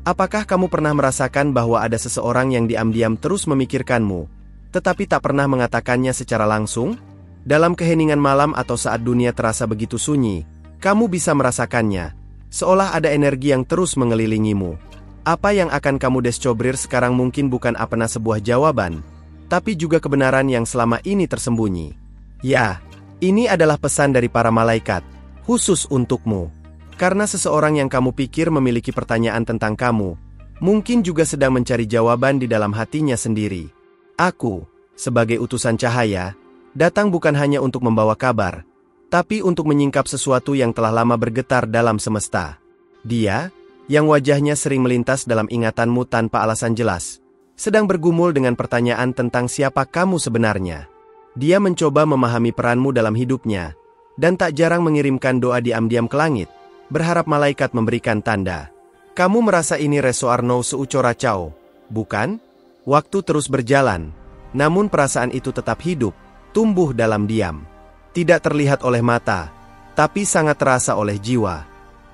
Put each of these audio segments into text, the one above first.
Apakah kamu pernah merasakan bahwa ada seseorang yang diam-diam terus memikirkanmu, tetapi tak pernah mengatakannya secara langsung? Dalam keheningan malam atau saat dunia terasa begitu sunyi, kamu bisa merasakannya, seolah ada energi yang terus mengelilingimu. Apa yang akan kamu descobrir sekarang mungkin bukan apana sebuah jawaban, tapi juga kebenaran yang selama ini tersembunyi. Ya, ini adalah pesan dari para malaikat, khusus untukmu. Karena seseorang yang kamu pikir memiliki pertanyaan tentang kamu, mungkin juga sedang mencari jawaban di dalam hatinya sendiri. Aku, sebagai utusan cahaya, datang bukan hanya untuk membawa kabar, tapi untuk menyingkap sesuatu yang telah lama bergetar dalam semesta. Dia, yang wajahnya sering melintas dalam ingatanmu tanpa alasan jelas, sedang bergumul dengan pertanyaan tentang siapa kamu sebenarnya. Dia mencoba memahami peranmu dalam hidupnya, dan tak jarang mengirimkan doa diam-diam ke langit, berharap malaikat memberikan tanda. Kamu merasa ini Resoarno seucora cao, bukan? Waktu terus berjalan, namun perasaan itu tetap hidup, tumbuh dalam diam. Tidak terlihat oleh mata, tapi sangat terasa oleh jiwa.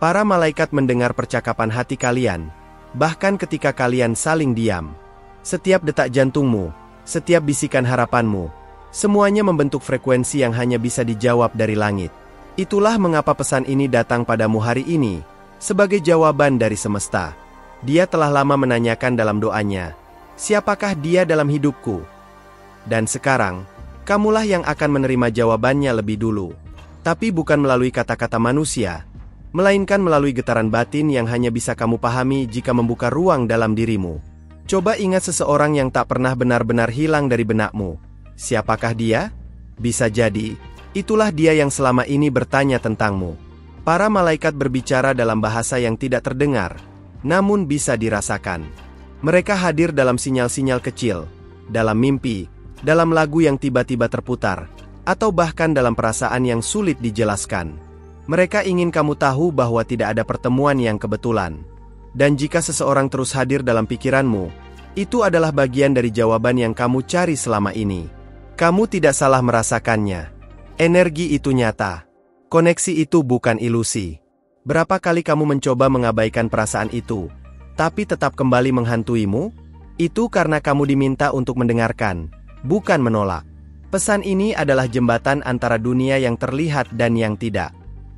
Para malaikat mendengar percakapan hati kalian, bahkan ketika kalian saling diam. Setiap detak jantungmu, setiap bisikan harapanmu, semuanya membentuk frekuensi yang hanya bisa dijawab dari langit. Itulah mengapa pesan ini datang padamu hari ini, sebagai jawaban dari semesta. Dia telah lama menanyakan dalam doanya, siapakah dia dalam hidupku? Dan sekarang, kamulah yang akan menerima jawabannya lebih dulu. Tapi bukan melalui kata-kata manusia, melainkan melalui getaran batin yang hanya bisa kamu pahami jika membuka ruang dalam dirimu. Coba ingat seseorang yang tak pernah benar-benar hilang dari benakmu. Siapakah dia? Bisa jadi, itulah dia yang selama ini bertanya tentangmu. Para malaikat berbicara dalam bahasa yang tidak terdengar, namun bisa dirasakan. Mereka hadir dalam sinyal-sinyal kecil, dalam mimpi, dalam lagu yang tiba-tiba terputar, atau bahkan dalam perasaan yang sulit dijelaskan. Mereka ingin kamu tahu bahwa tidak ada pertemuan yang kebetulan. Dan jika seseorang terus hadir dalam pikiranmu, itu adalah bagian dari jawaban yang kamu cari selama ini. Kamu tidak salah merasakannya. Energi itu nyata. Koneksi itu bukan ilusi. Berapa kali kamu mencoba mengabaikan perasaan itu, tapi tetap kembali menghantuimu? Itu karena kamu diminta untuk mendengarkan, bukan menolak. Pesan ini adalah jembatan antara dunia yang terlihat dan yang tidak.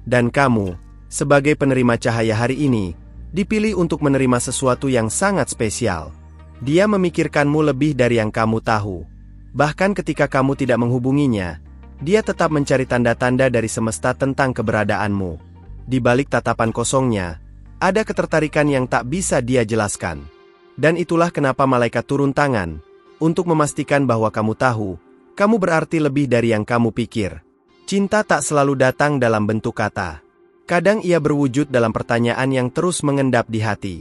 Dan kamu, sebagai penerima cahaya hari ini, dipilih untuk menerima sesuatu yang sangat spesial. Dia memikirkanmu lebih dari yang kamu tahu. Bahkan ketika kamu tidak menghubunginya, dia tetap mencari tanda-tanda dari semesta tentang keberadaanmu. Di balik tatapan kosongnya, ada ketertarikan yang tak bisa dia jelaskan. Dan itulah kenapa malaikat turun tangan, untuk memastikan bahwa kamu tahu, kamu berarti lebih dari yang kamu pikir. Cinta tak selalu datang dalam bentuk kata. Kadang ia berwujud dalam pertanyaan yang terus mengendap di hati.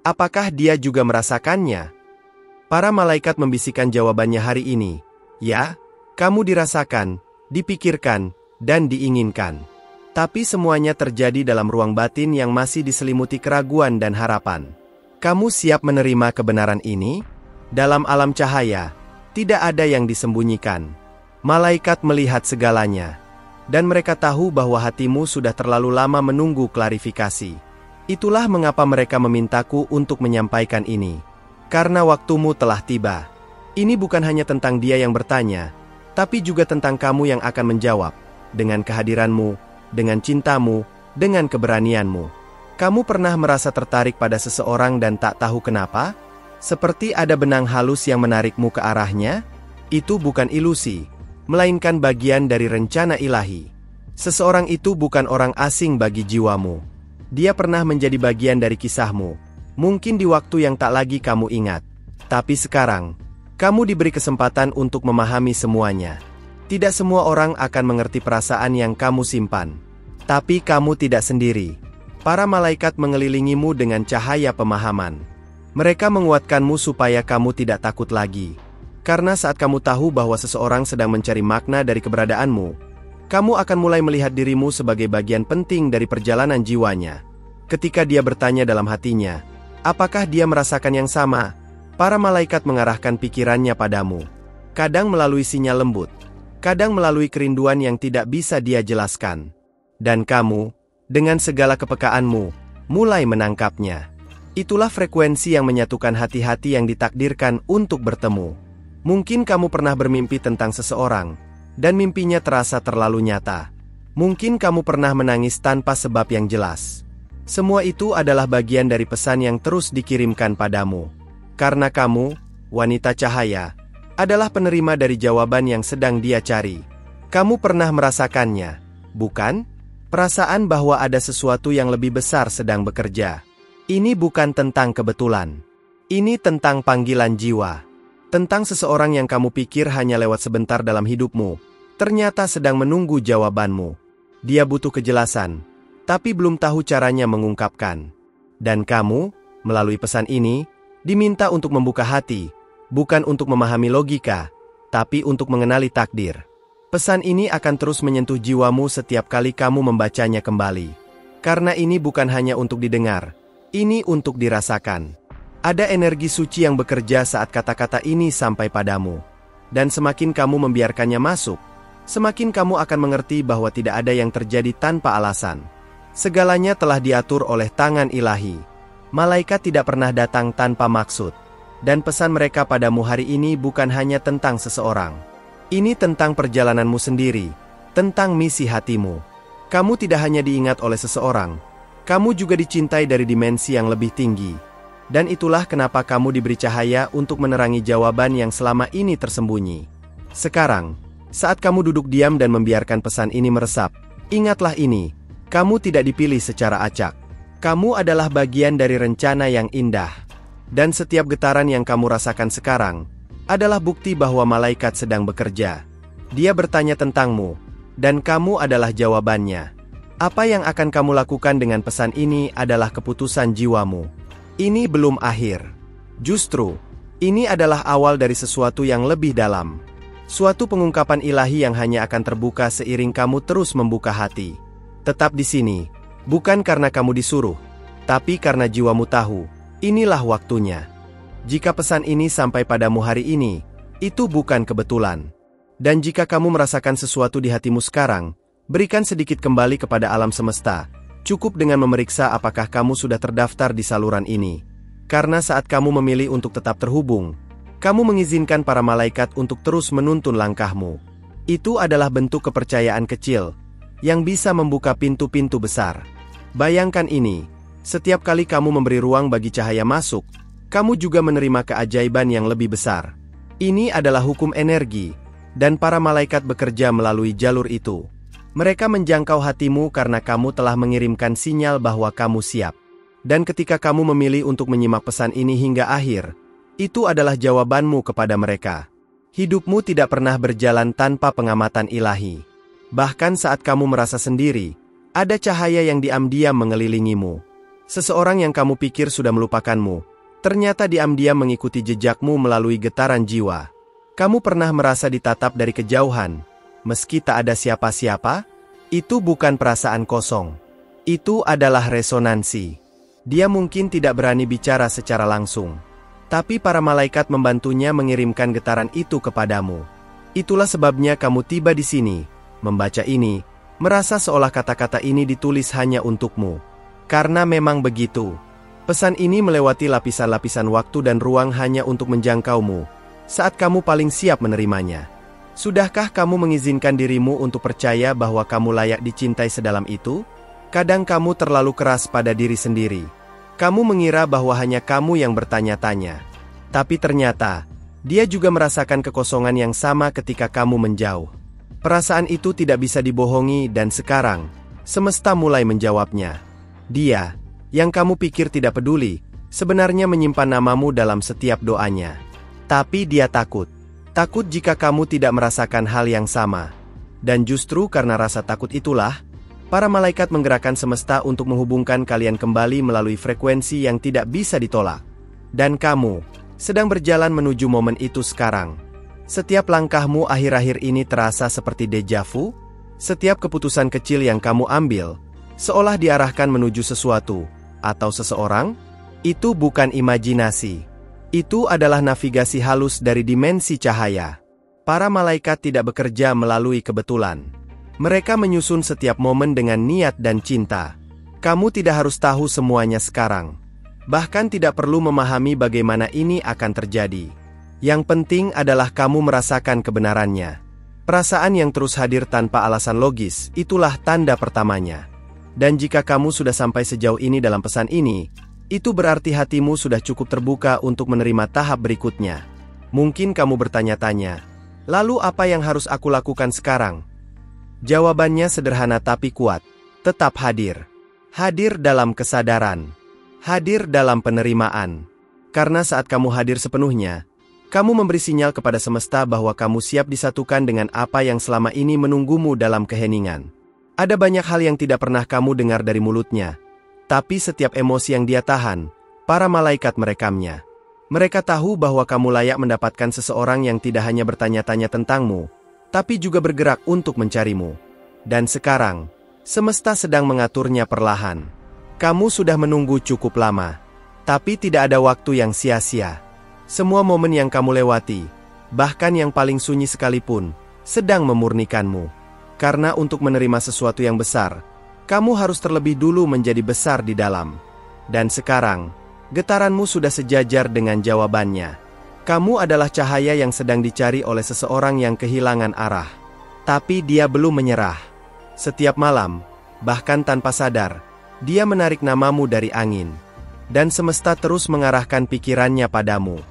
Apakah dia juga merasakannya? Para malaikat membisikkan jawabannya hari ini. Ya, kamu dirasakan, dipikirkan, dan diinginkan. Tapi semuanya terjadi dalam ruang batin yang masih diselimuti keraguan dan harapan. Kamu siap menerima kebenaran ini? Dalam alam cahaya, tidak ada yang disembunyikan. Malaikat melihat segalanya. Dan mereka tahu bahwa hatimu sudah terlalu lama menunggu klarifikasi. Itulah mengapa mereka memintaku untuk menyampaikan ini. Karena waktumu telah tiba. Ini bukan hanya tentang dia yang bertanya, tapi juga tentang kamu yang akan menjawab, dengan kehadiranmu, dengan cintamu, dengan keberanianmu. Kamu pernah merasa tertarik pada seseorang dan tak tahu kenapa? Seperti ada benang halus yang menarikmu ke arahnya? Itu bukan ilusi, melainkan bagian dari rencana ilahi. Seseorang itu bukan orang asing bagi jiwamu. Dia pernah menjadi bagian dari kisahmu, mungkin di waktu yang tak lagi kamu ingat. Tapi sekarang, kamu diberi kesempatan untuk memahami semuanya. Tidak semua orang akan mengerti perasaan yang kamu simpan. Tapi kamu tidak sendiri. Para malaikat mengelilingimu dengan cahaya pemahaman. Mereka menguatkanmu supaya kamu tidak takut lagi. Karena saat kamu tahu bahwa seseorang sedang mencari makna dari keberadaanmu, kamu akan mulai melihat dirimu sebagai bagian penting dari perjalanan jiwanya. Ketika dia bertanya dalam hatinya, apakah dia merasakan yang sama? Para malaikat mengarahkan pikirannya padamu. Kadang melalui sinyal lembut, kadang melalui kerinduan yang tidak bisa dia jelaskan. Dan kamu, dengan segala kepekaanmu, mulai menangkapnya. Itulah frekuensi yang menyatukan hati-hati yang ditakdirkan untuk bertemu. Mungkin kamu pernah bermimpi tentang seseorang, dan mimpinya terasa terlalu nyata. Mungkin kamu pernah menangis tanpa sebab yang jelas. Semua itu adalah bagian dari pesan yang terus dikirimkan padamu. Karena kamu, wanita cahaya, adalah penerima dari jawaban yang sedang dia cari. Kamu pernah merasakannya, bukan? Perasaan bahwa ada sesuatu yang lebih besar sedang bekerja. Ini bukan tentang kebetulan. Ini tentang panggilan jiwa. Tentang seseorang yang kamu pikir hanya lewat sebentar dalam hidupmu, ternyata sedang menunggu jawabanmu. Dia butuh kejelasan, tapi belum tahu caranya mengungkapkan. Dan kamu, melalui pesan ini, diminta untuk membuka hati, bukan untuk memahami logika, tapi untuk mengenali takdir. Pesan ini akan terus menyentuh jiwamu setiap kali kamu membacanya kembali. Karena ini bukan hanya untuk didengar, ini untuk dirasakan. Ada energi suci yang bekerja saat kata-kata ini sampai padamu. Dan semakin kamu membiarkannya masuk, semakin kamu akan mengerti bahwa tidak ada yang terjadi tanpa alasan. Segalanya telah diatur oleh tangan ilahi. Malaikat tidak pernah datang tanpa maksud. Dan pesan mereka padamu hari ini bukan hanya tentang seseorang. Ini tentang perjalananmu sendiri, tentang misi hatimu. Kamu tidak hanya diingat oleh seseorang, kamu juga dicintai dari dimensi yang lebih tinggi. Dan itulah kenapa kamu diberi cahaya untuk menerangi jawaban yang selama ini tersembunyi. Sekarang, saat kamu duduk diam dan membiarkan pesan ini meresap, ingatlah ini, kamu tidak dipilih secara acak. Kamu adalah bagian dari rencana yang indah. Dan setiap getaran yang kamu rasakan sekarang, adalah bukti bahwa malaikat sedang bekerja. Dia bertanya tentangmu, dan kamu adalah jawabannya. Apa yang akan kamu lakukan dengan pesan ini adalah keputusan jiwamu. Ini belum akhir. Justru, ini adalah awal dari sesuatu yang lebih dalam. Suatu pengungkapan ilahi yang hanya akan terbuka seiring kamu terus membuka hati. Tetap di sini, bukan karena kamu disuruh, tapi karena jiwamu tahu, inilah waktunya. Jika pesan ini sampai padamu hari ini, itu bukan kebetulan. Dan jika kamu merasakan sesuatu di hatimu sekarang, berikan sedikit kembali kepada alam semesta. Cukup dengan memeriksa apakah kamu sudah terdaftar di saluran ini. Karena saat kamu memilih untuk tetap terhubung, kamu mengizinkan para malaikat untuk terus menuntun langkahmu. Itu adalah bentuk kepercayaan kecil, yang bisa membuka pintu-pintu besar. Bayangkan ini, setiap kali kamu memberi ruang bagi cahaya masuk, kamu juga menerima keajaiban yang lebih besar. Ini adalah hukum energi, dan para malaikat bekerja melalui jalur itu. Mereka menjangkau hatimu karena kamu telah mengirimkan sinyal bahwa kamu siap. Dan ketika kamu memilih untuk menyimak pesan ini hingga akhir, itu adalah jawabanmu kepada mereka. Hidupmu tidak pernah berjalan tanpa pengamatan ilahi. Bahkan saat kamu merasa sendiri, ada cahaya yang diam-diam mengelilingimu. Seseorang yang kamu pikir sudah melupakanmu, ternyata diam-diam mengikuti jejakmu melalui getaran jiwa. Kamu pernah merasa ditatap dari kejauhan, meski tak ada siapa-siapa? Itu bukan perasaan kosong. Itu adalah resonansi. Dia mungkin tidak berani bicara secara langsung, tapi para malaikat membantunya mengirimkan getaran itu kepadamu. Itulah sebabnya kamu tiba di sini, membaca ini, merasa seolah kata-kata ini ditulis hanya untukmu. Karena memang begitu. Pesan ini melewati lapisan-lapisan waktu dan ruang hanya untuk menjangkaumu, saat kamu paling siap menerimanya. Sudahkah kamu mengizinkan dirimu untuk percaya bahwa kamu layak dicintai sedalam itu? Kadang kamu terlalu keras pada diri sendiri. Kamu mengira bahwa hanya kamu yang bertanya-tanya. Tapi ternyata, dia juga merasakan kekosongan yang sama ketika kamu menjauh. Perasaan itu tidak bisa dibohongi dan sekarang, semesta mulai menjawabnya. Dia, yang kamu pikir tidak peduli, sebenarnya menyimpan namamu dalam setiap doanya. Tapi dia takut. Takut jika kamu tidak merasakan hal yang sama. Dan justru karena rasa takut itulah, para malaikat menggerakkan semesta untuk menghubungkan kalian kembali melalui frekuensi yang tidak bisa ditolak. Dan kamu sedang berjalan menuju momen itu sekarang. Setiap langkahmu akhir-akhir ini terasa seperti deja vu. Setiap keputusan kecil yang kamu ambil, seolah diarahkan menuju sesuatu, atau seseorang. Itu bukan imajinasi. Itu adalah navigasi halus dari dimensi cahaya. Para malaikat tidak bekerja melalui kebetulan. Mereka menyusun setiap momen dengan niat dan cinta. Kamu tidak harus tahu semuanya sekarang. Bahkan tidak perlu memahami bagaimana ini akan terjadi. Yang penting adalah kamu merasakan kebenarannya. Perasaan yang terus hadir tanpa alasan logis, itulah tanda pertamanya. Dan jika kamu sudah sampai sejauh ini dalam pesan ini, itu berarti hatimu sudah cukup terbuka untuk menerima tahap berikutnya. Mungkin kamu bertanya-tanya, lalu apa yang harus aku lakukan sekarang? Jawabannya sederhana tapi kuat. Tetap hadir. Hadir dalam kesadaran. Hadir dalam penerimaan. Karena saat kamu hadir sepenuhnya, kamu memberi sinyal kepada semesta bahwa kamu siap disatukan dengan apa yang selama ini menunggumu dalam keheningan. Ada banyak hal yang tidak pernah kamu dengar dari mulutnya, tapi setiap emosi yang dia tahan, para malaikat merekamnya. Mereka tahu bahwa kamu layak mendapatkan seseorang yang tidak hanya bertanya-tanya tentangmu, tapi juga bergerak untuk mencarimu. Dan sekarang, semesta sedang mengaturnya perlahan. Kamu sudah menunggu cukup lama, tapi tidak ada waktu yang sia-sia. Semua momen yang kamu lewati, bahkan yang paling sunyi sekalipun, sedang memurnikanmu. Karena untuk menerima sesuatu yang besar, kamu harus terlebih dulu menjadi besar di dalam. Dan sekarang, getaranmu sudah sejajar dengan jawabannya. Kamu adalah cahaya yang sedang dicari oleh seseorang yang kehilangan arah. Tapi dia belum menyerah. Setiap malam, bahkan tanpa sadar, dia menarik namamu dari angin. Dan semesta terus mengarahkan pikirannya padamu.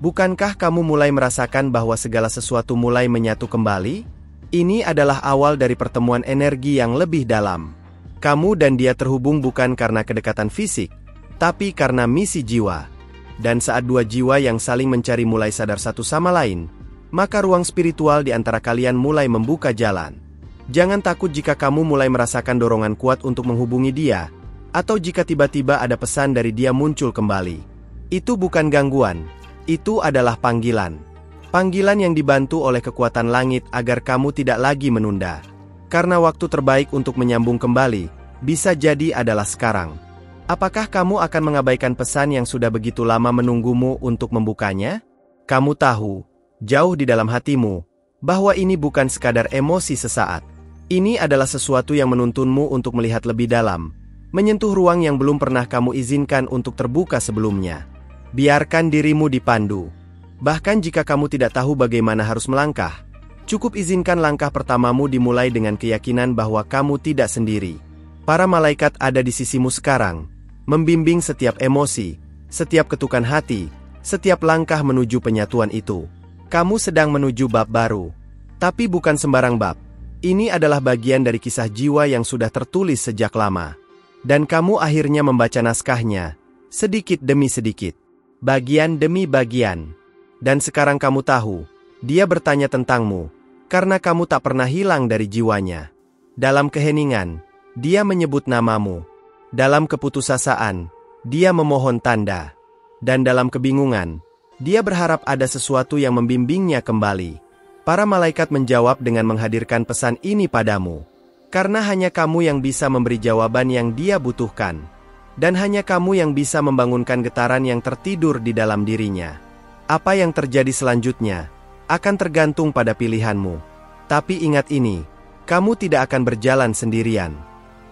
Bukankah kamu mulai merasakan bahwa segala sesuatu mulai menyatu kembali? Ini adalah awal dari pertemuan energi yang lebih dalam. Kamu dan dia terhubung bukan karena kedekatan fisik, tapi karena misi jiwa. Dan saat dua jiwa yang saling mencari mulai sadar satu sama lain, maka ruang spiritual di antara kalian mulai membuka jalan. Jangan takut jika kamu mulai merasakan dorongan kuat untuk menghubungi dia, atau jika tiba-tiba ada pesan dari dia muncul kembali. Itu bukan gangguan, itu adalah panggilan. Panggilan yang dibantu oleh kekuatan langit agar kamu tidak lagi menunda. Karena waktu terbaik untuk menyambung kembali, bisa jadi adalah sekarang. Apakah kamu akan mengabaikan pesan yang sudah begitu lama menunggumu untuk membukanya? Kamu tahu, jauh di dalam hatimu, bahwa ini bukan sekadar emosi sesaat. Ini adalah sesuatu yang menuntunmu untuk melihat lebih dalam, menyentuh ruang yang belum pernah kamu izinkan untuk terbuka sebelumnya. Biarkan dirimu dipandu. Bahkan jika kamu tidak tahu bagaimana harus melangkah, cukup izinkan langkah pertamamu dimulai dengan keyakinan bahwa kamu tidak sendiri. Para malaikat ada di sisimu sekarang, membimbing setiap emosi, setiap ketukan hati, setiap langkah menuju penyatuan itu. Kamu sedang menuju bab baru. Tapi bukan sembarang bab. Ini adalah bagian dari kisah jiwa yang sudah tertulis sejak lama. Dan kamu akhirnya membaca naskahnya, sedikit demi sedikit, bagian demi bagian. Dan sekarang kamu tahu, dia bertanya tentangmu, karena kamu tak pernah hilang dari jiwanya. Dalam keheningan, dia menyebut namamu. Dalam keputusasaan, dia memohon tanda. Dan dalam kebingungan, dia berharap ada sesuatu yang membimbingnya kembali. Para malaikat menjawab dengan menghadirkan pesan ini padamu. Karena hanya kamu yang bisa memberi jawaban yang dia butuhkan. Dan hanya kamu yang bisa membangunkan getaran yang tertidur di dalam dirinya. Apa yang terjadi selanjutnya akan tergantung pada pilihanmu. Tapi ingat ini, kamu tidak akan berjalan sendirian.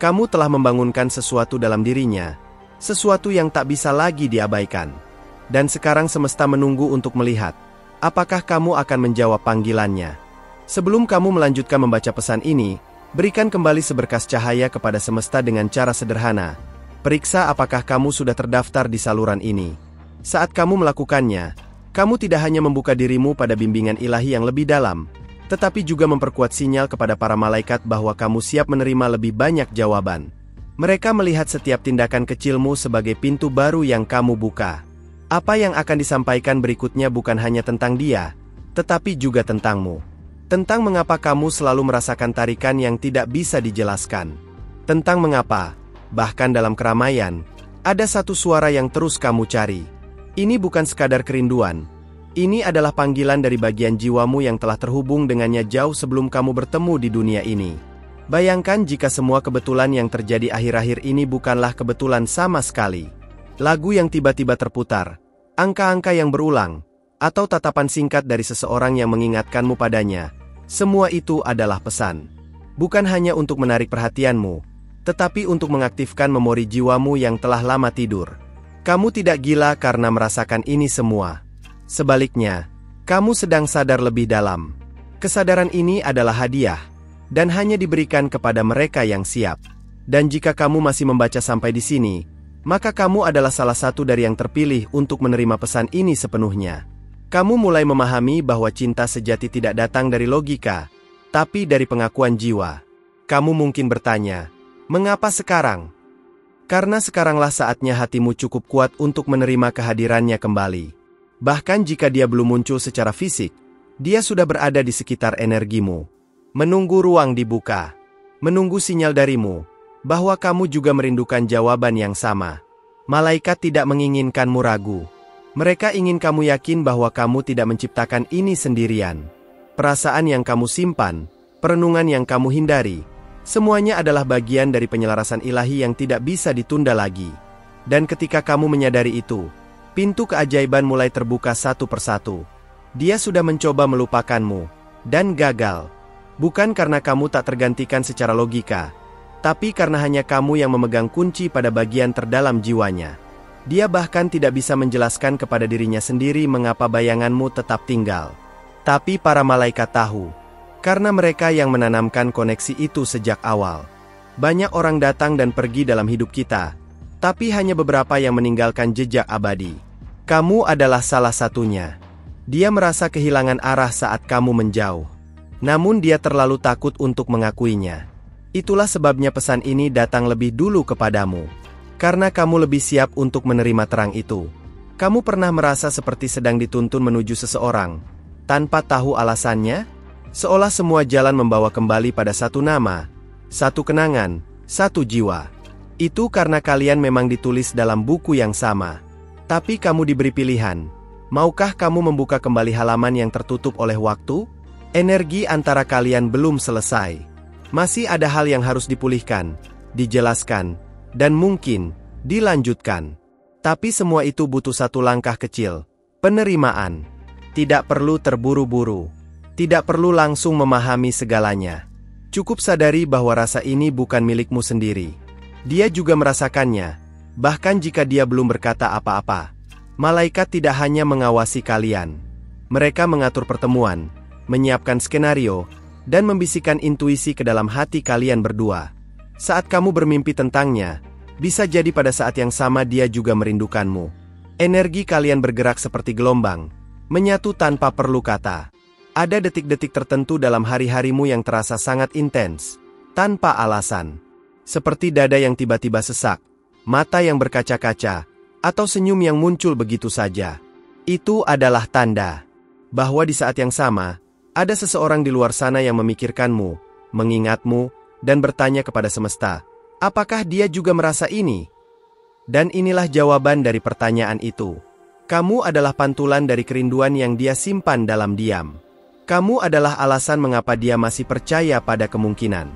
Kamu telah membangunkan sesuatu dalam dirinya, sesuatu yang tak bisa lagi diabaikan. Dan sekarang semesta menunggu untuk melihat, apakah kamu akan menjawab panggilannya. Sebelum kamu melanjutkan membaca pesan ini, berikan kembali seberkas cahaya kepada semesta dengan cara sederhana. Periksa apakah kamu sudah terdaftar di saluran ini. Saat kamu melakukannya, kamu tidak hanya membuka dirimu pada bimbingan ilahi yang lebih dalam, tetapi juga memperkuat sinyal kepada para malaikat bahwa kamu siap menerima lebih banyak jawaban. Mereka melihat setiap tindakan kecilmu sebagai pintu baru yang kamu buka. Apa yang akan disampaikan berikutnya bukan hanya tentang dia, tetapi juga tentangmu. Tentang mengapa kamu selalu merasakan tarikan yang tidak bisa dijelaskan. Tentang mengapa, bahkan dalam keramaian, ada satu suara yang terus kamu cari. Ini bukan sekadar kerinduan. Ini adalah panggilan dari bagian jiwamu yang telah terhubung dengannya jauh sebelum kamu bertemu di dunia ini. Bayangkan jika semua kebetulan yang terjadi akhir-akhir ini bukanlah kebetulan sama sekali. Lagu yang tiba-tiba terputar, angka-angka yang berulang, atau tatapan singkat dari seseorang yang mengingatkanmu padanya. Semua itu adalah pesan. Bukan hanya untuk menarik perhatianmu, tetapi untuk mengaktifkan memori jiwamu yang telah lama tidur. Kamu tidak gila karena merasakan ini semua. Sebaliknya, kamu sedang sadar lebih dalam. Kesadaran ini adalah hadiah, dan hanya diberikan kepada mereka yang siap. Dan jika kamu masih membaca sampai di sini, maka kamu adalah salah satu dari yang terpilih untuk menerima pesan ini sepenuhnya. Kamu mulai memahami bahwa cinta sejati tidak datang dari logika, tapi dari pengakuan jiwa. Kamu mungkin bertanya, mengapa sekarang? Karena sekaranglah saatnya hatimu cukup kuat untuk menerima kehadirannya kembali. Bahkan jika dia belum muncul secara fisik, dia sudah berada di sekitar energimu. Menunggu ruang dibuka. Menunggu sinyal darimu, bahwa kamu juga merindukan jawaban yang sama. Malaikat tidak menginginkanmu ragu. Mereka ingin kamu yakin bahwa kamu tidak menciptakan ini sendirian. Perasaan yang kamu simpan, perenungan yang kamu hindari, semuanya adalah bagian dari penyelarasan ilahi yang tidak bisa ditunda lagi. Dan ketika kamu menyadari itu, pintu keajaiban mulai terbuka satu persatu. Dia sudah mencoba melupakanmu, dan gagal. Bukan karena kamu tak tergantikan secara logika, tapi karena hanya kamu yang memegang kunci pada bagian terdalam jiwanya. Dia bahkan tidak bisa menjelaskan kepada dirinya sendiri mengapa bayanganmu tetap tinggal. Tapi para malaikat tahu, karena mereka yang menanamkan koneksi itu sejak awal. Banyak orang datang dan pergi dalam hidup kita, tapi hanya beberapa yang meninggalkan jejak abadi. Kamu adalah salah satunya. Dia merasa kehilangan arah saat kamu menjauh. Namun dia terlalu takut untuk mengakuinya. Itulah sebabnya pesan ini datang lebih dulu kepadamu. Karena kamu lebih siap untuk menerima terang itu. Kamu pernah merasa seperti sedang dituntun menuju seseorang, tanpa tahu alasannya? Seolah semua jalan membawa kembali pada satu nama, satu kenangan, satu jiwa. Itu karena kalian memang ditulis dalam buku yang sama. Tapi kamu diberi pilihan. Maukah kamu membuka kembali halaman yang tertutup oleh waktu? Energi antara kalian belum selesai. Masih ada hal yang harus dipulihkan, dijelaskan, dan mungkin dilanjutkan. Tapi semua itu butuh satu langkah kecil. Penerimaan. Tidak perlu terburu-buru. Tidak perlu langsung memahami segalanya. Cukup sadari bahwa rasa ini bukan milikmu sendiri. Dia juga merasakannya, bahkan jika dia belum berkata apa-apa. Malaikat tidak hanya mengawasi kalian. Mereka mengatur pertemuan, menyiapkan skenario, dan membisikkan intuisi ke dalam hati kalian berdua. Saat kamu bermimpi tentangnya, bisa jadi pada saat yang sama dia juga merindukanmu. Energi kalian bergerak seperti gelombang, menyatu tanpa perlu kata. Ada detik-detik tertentu dalam hari-harimu yang terasa sangat intens, tanpa alasan. Seperti dada yang tiba-tiba sesak, mata yang berkaca-kaca, atau senyum yang muncul begitu saja. Itu adalah tanda bahwa di saat yang sama, ada seseorang di luar sana yang memikirkanmu, mengingatmu, dan bertanya kepada semesta, apakah dia juga merasa ini? Dan inilah jawaban dari pertanyaan itu. Kamu adalah pantulan dari kerinduan yang dia simpan dalam diam. Kamu adalah alasan mengapa dia masih percaya pada kemungkinan.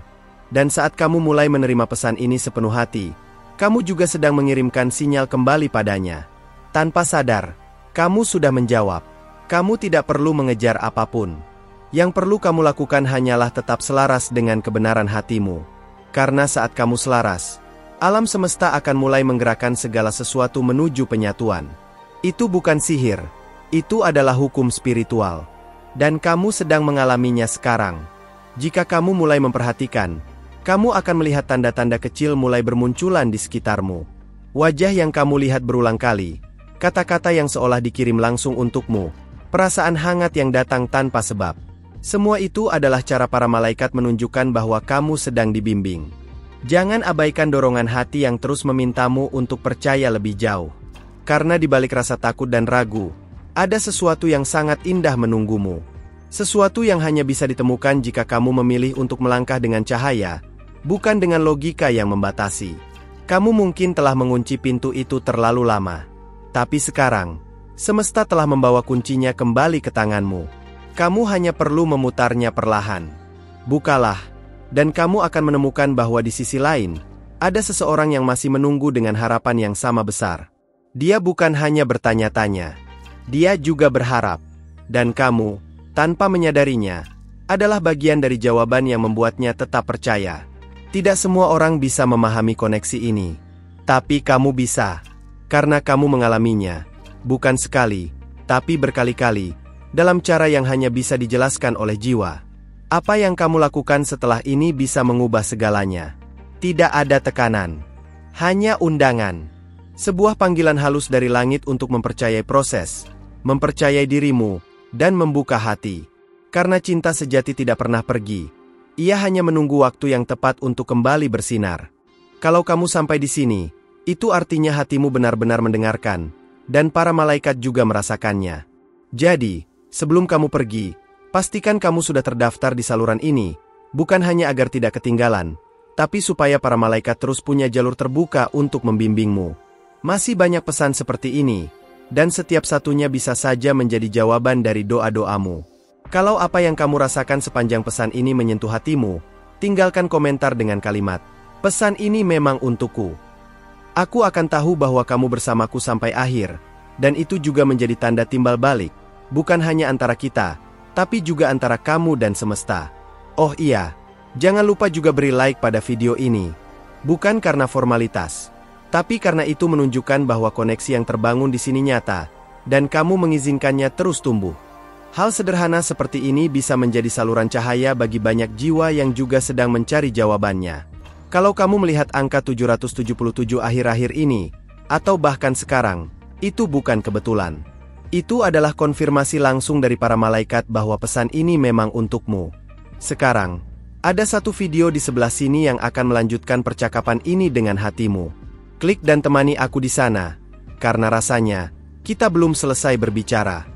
Dan saat kamu mulai menerima pesan ini sepenuh hati, kamu juga sedang mengirimkan sinyal kembali padanya. Tanpa sadar, kamu sudah menjawab. Kamu tidak perlu mengejar apapun. Yang perlu kamu lakukan hanyalah tetap selaras dengan kebenaran hatimu. Karena saat kamu selaras, alam semesta akan mulai menggerakkan segala sesuatu menuju penyatuan. Itu bukan sihir, itu adalah hukum spiritual. Dan kamu sedang mengalaminya sekarang. Jika kamu mulai memperhatikan, kamu akan melihat tanda-tanda kecil mulai bermunculan di sekitarmu. Wajah yang kamu lihat berulang kali, kata-kata yang seolah dikirim langsung untukmu, perasaan hangat yang datang tanpa sebab. Semua itu adalah cara para malaikat menunjukkan bahwa kamu sedang dibimbing. Jangan abaikan dorongan hati yang terus memintamu untuk percaya lebih jauh. Karena di balik rasa takut dan ragu, ada sesuatu yang sangat indah menunggumu. Sesuatu yang hanya bisa ditemukan jika kamu memilih untuk melangkah dengan cahaya, bukan dengan logika yang membatasi. Kamu mungkin telah mengunci pintu itu terlalu lama. Tapi sekarang, semesta telah membawa kuncinya kembali ke tanganmu. Kamu hanya perlu memutarnya perlahan. Bukalah, dan kamu akan menemukan bahwa di sisi lain, ada seseorang yang masih menunggu dengan harapan yang sama besar. Dia bukan hanya bertanya-tanya. Dia juga berharap. Dan kamu, tanpa menyadarinya, adalah bagian dari jawaban yang membuatnya tetap percaya. Tidak semua orang bisa memahami koneksi ini. Tapi kamu bisa. Karena kamu mengalaminya, bukan sekali, tapi berkali-kali, dalam cara yang hanya bisa dijelaskan oleh jiwa. Apa yang kamu lakukan setelah ini bisa mengubah segalanya. Tidak ada tekanan, hanya undangan. Sebuah panggilan halus dari langit untuk mempercayai proses, mempercayai dirimu, dan membuka hati. Karena cinta sejati tidak pernah pergi. Ia hanya menunggu waktu yang tepat untuk kembali bersinar. Kalau kamu sampai di sini, itu artinya hatimu benar-benar mendengarkan, dan para malaikat juga merasakannya. Jadi, sebelum kamu pergi, pastikan kamu sudah terdaftar di saluran ini, bukan hanya agar tidak ketinggalan, tapi supaya para malaikat terus punya jalur terbuka untuk membimbingmu. Masih banyak pesan seperti ini, dan setiap satunya bisa saja menjadi jawaban dari doa-doamu. Kalau apa yang kamu rasakan sepanjang pesan ini menyentuh hatimu, tinggalkan komentar dengan kalimat, "Pesan ini memang untukku." Aku akan tahu bahwa kamu bersamaku sampai akhir, dan itu juga menjadi tanda timbal balik, bukan hanya antara kita, tapi juga antara kamu dan semesta. Oh iya, jangan lupa juga beri like pada video ini. Bukan karena formalitas, tapi karena itu menunjukkan bahwa koneksi yang terbangun di sini nyata, dan kamu mengizinkannya terus tumbuh. Hal sederhana seperti ini bisa menjadi saluran cahaya bagi banyak jiwa yang juga sedang mencari jawabannya. Kalau kamu melihat angka 777 akhir-akhir ini, atau bahkan sekarang, itu bukan kebetulan. Itu adalah konfirmasi langsung dari para malaikat bahwa pesan ini memang untukmu. Sekarang, ada satu video di sebelah sini yang akan melanjutkan percakapan ini dengan hatimu. Klik dan temani aku di sana, karena rasanya kita belum selesai berbicara.